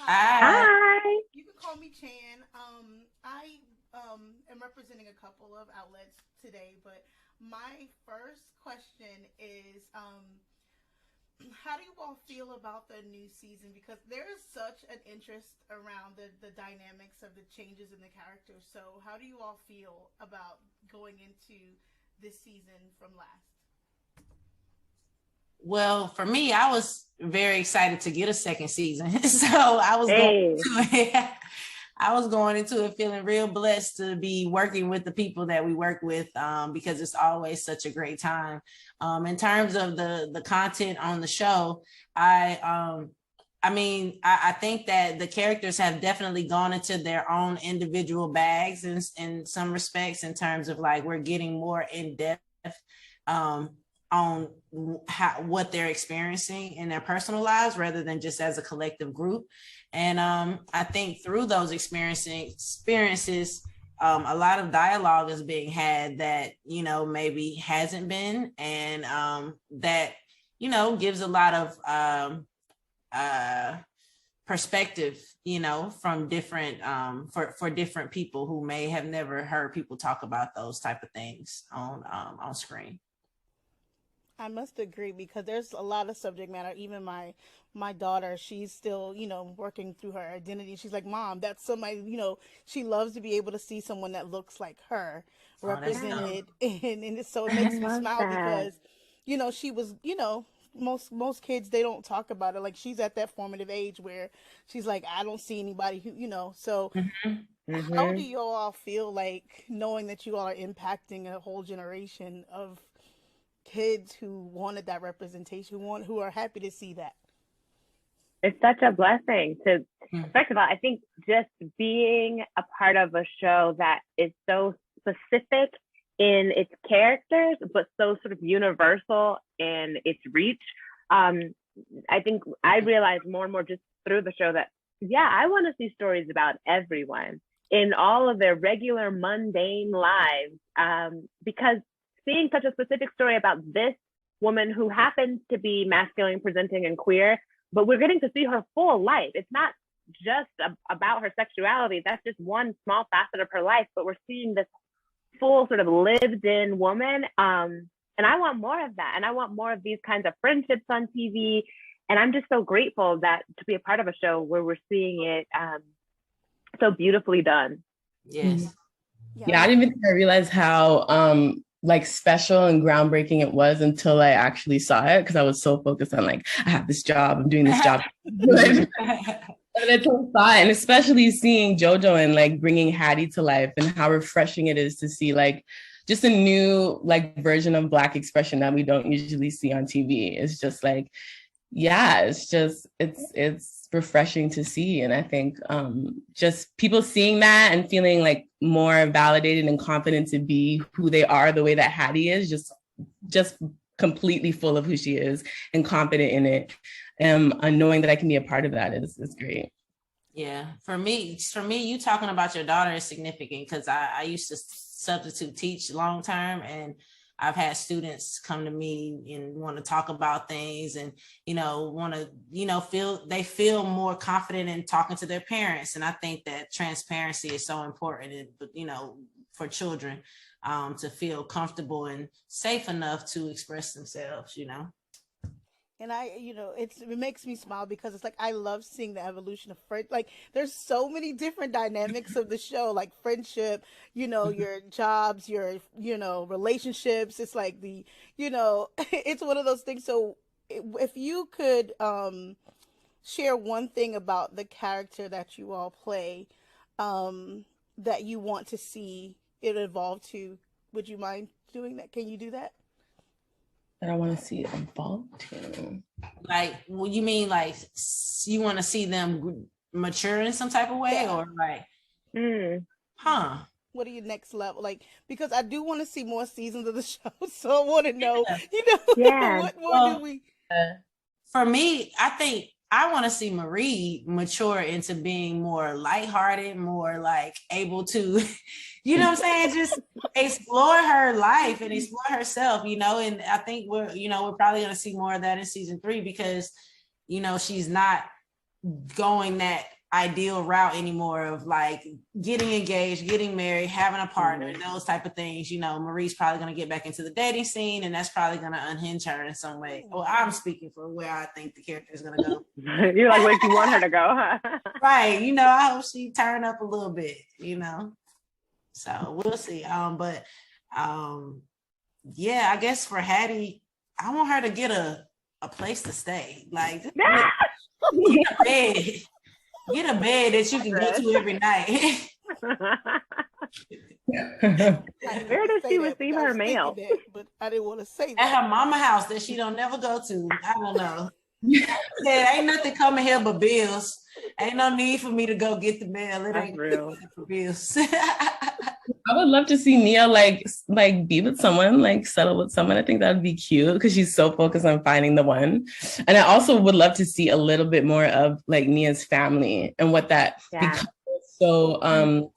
Hi. Hi. You can call me Chan. I am representing a couple of outlets today, but my first question is how do you all feel about the new season? Because there is such an interest around the dynamics of the changes in the characters. So, how do you all feel about going into this season from last? Well, for me, I was very excited to get a second season. So I was going into it. I was going into it feeling real blessed to be working with the people that we work with, because it's always such a great time. In terms of the content on the show, I think that the characters have definitely gone into their own individual bags in some respects, in terms of like we're getting more in depth on what they're experiencing in their personal lives rather than just as a collective group. And I think through those experiences, a lot of dialogue is being had that, maybe hasn't been, and that, gives a lot of perspective, from different, for different people who may have never heard people talk about those type of things on screen. I must agree because there's a lot of subject matter. Even my daughter, she's still, working through her identity. She's like, Mom, that's somebody, she loves to be able to see someone that looks like her represented. And so it makes me smile because, she was, most kids, they don't talk about it. Like she's at that formative age where she's like, I don't see anybody who, so how do you all feel like knowing that you all are impacting a whole generation of kids who wanted that representation, who are happy to see that? It's such a blessing to, first of all, I think just being a part of a show that is so specific in its characters, but so sort of universal in its reach. I think I realized more and more just through the show that, I want to see stories about everyone in all of their regular mundane lives, because seeing such a specific story about this woman who happens to be masculine presenting and queer, but we're getting to see her full life. It's not just about her sexuality. That's just one small facet of her life, but we're seeing this full sort of lived in woman. And I want more of that. And I want more of these kinds of friendships on TV. And I'm just so grateful that to be a part of a show where we're seeing it so beautifully done. Yes. Yeah, I didn't even think I realized how like special and groundbreaking it was until I actually saw it, because I was so focused on like, I have this job, I'm doing this job. And especially seeing Jojo and like bringing Hattie to life, and how refreshing it is to see like just a new like version of Black expression that we don't usually see on TV. It's just like, it's refreshing to see. And I think just people seeing that and feeling like more validated and confident to be who they are, the way that Hattie is, just completely full of who she is and confident in it. And knowing that I can be a part of that is great. Yeah, for me, you talking about your daughter is significant, because I used to substitute teach long term, and I've had students come to me and want to talk about things, and want to feel more confident in talking to their parents. And I think that transparency is so important, for children to feel comfortable and safe enough to express themselves. And it makes me smile because it's like I love seeing the evolution of friend. Like there's so many different dynamics of the show, like friendship, your jobs, your relationships. It's like it's one of those things. So if you could share one thing about the character that you all play, that you want to see it evolve to, would you mind doing that? Can you do that? That I want to see evolve to. Like, well, you mean like you want to see them mature in some type of way, or like, what are your next level? Like, because I do want to see more seasons of the show, so I want to know, what more do we? For me, I think I want to see Marie mature into being more lighthearted, more like able to, what I'm saying, just explore her life and explore herself, and I think we're probably going to see more of that in season 3, because, she's not going that ideal route anymore of like getting engaged, getting married, having a partner, those type of things. You know, Marie's probably going to get back into the dating scene, and that's probably going to unhinge her in some way. Well, I'm speaking for where I think the character is going to go. You're like, where you want her to go, huh? Right. You know, I hope she turn up a little bit, you know. So we'll see. Yeah, I guess for Hattie, I want her to get a place to stay. Like get a bed. Get a bed that you can go to every night. Where does she receive her mail? But I didn't want to say that. At her mama house that she don't never go to. I don't know. Yeah, ain't nothing coming here but bills. Ain't no need for me to go get the mail. It ain't real for bills. I would love to see Nia like be with someone, like settle with someone. I think that would be cute because she's so focused on finding the one. And I also would love to see a little bit more of like Nia's family and what that becomes so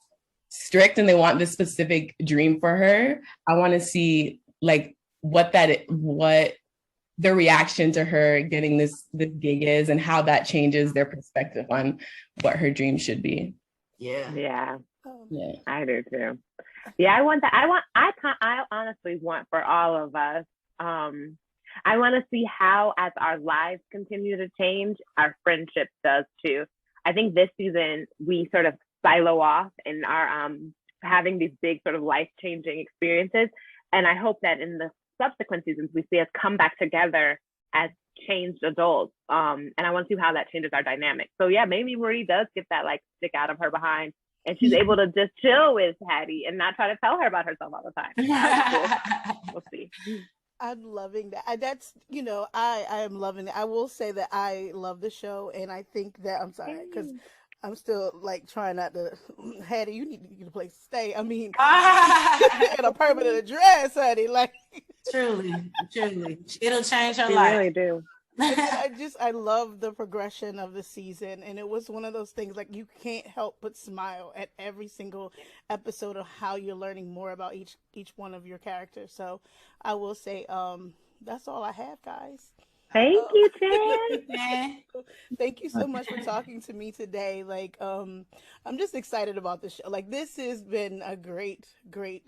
strict, and they want this specific dream for her. I want to see like what the reaction to her getting this gig is and how that changes their perspective on what her dream should be. Yeah. I do too. Yeah, I want that. I honestly want for all of us. I want to see how, as our lives continue to change, our friendship does too. I think this season we sort of silo off and are having these big sort of life-changing experiences. And I hope that in the subsequent seasons we see us come back together as changed adults. And I want to see how that changes our dynamic. So yeah, maybe Marie does get that like stick out of her behind, and she's able to just chill with Hattie and not try to tell her about herself all the time. Cool. We'll see. I'm loving that. That's, you know, I am loving it. I will say that I love the show, and I think that, I'm sorry, because I'm still like trying not to, Hattie, you need to get a place to stay. I mean, and a permanent address, honey. Like, truly, it'll change her life. Really do. I love the progression of the season, and it was one of those things like you can't help but smile at every single episode of how you're learning more about each one of your characters. So I will say that's all I have, guys. Thank you, Jen. Thank you so much for talking to me today. Like, I'm just excited about the show. Like, this has been a great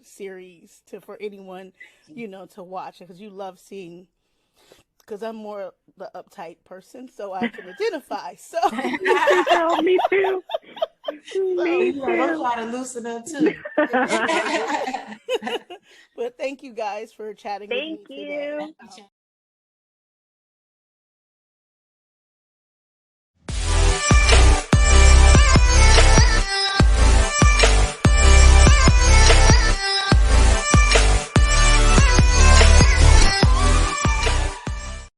series for anyone, you know, to watch, because you love seeing. Because I'm more the uptight person, so I can identify. So me too. Me too. I'm trying to loosen up too. But thank you guys for chatting with me today. Thank you.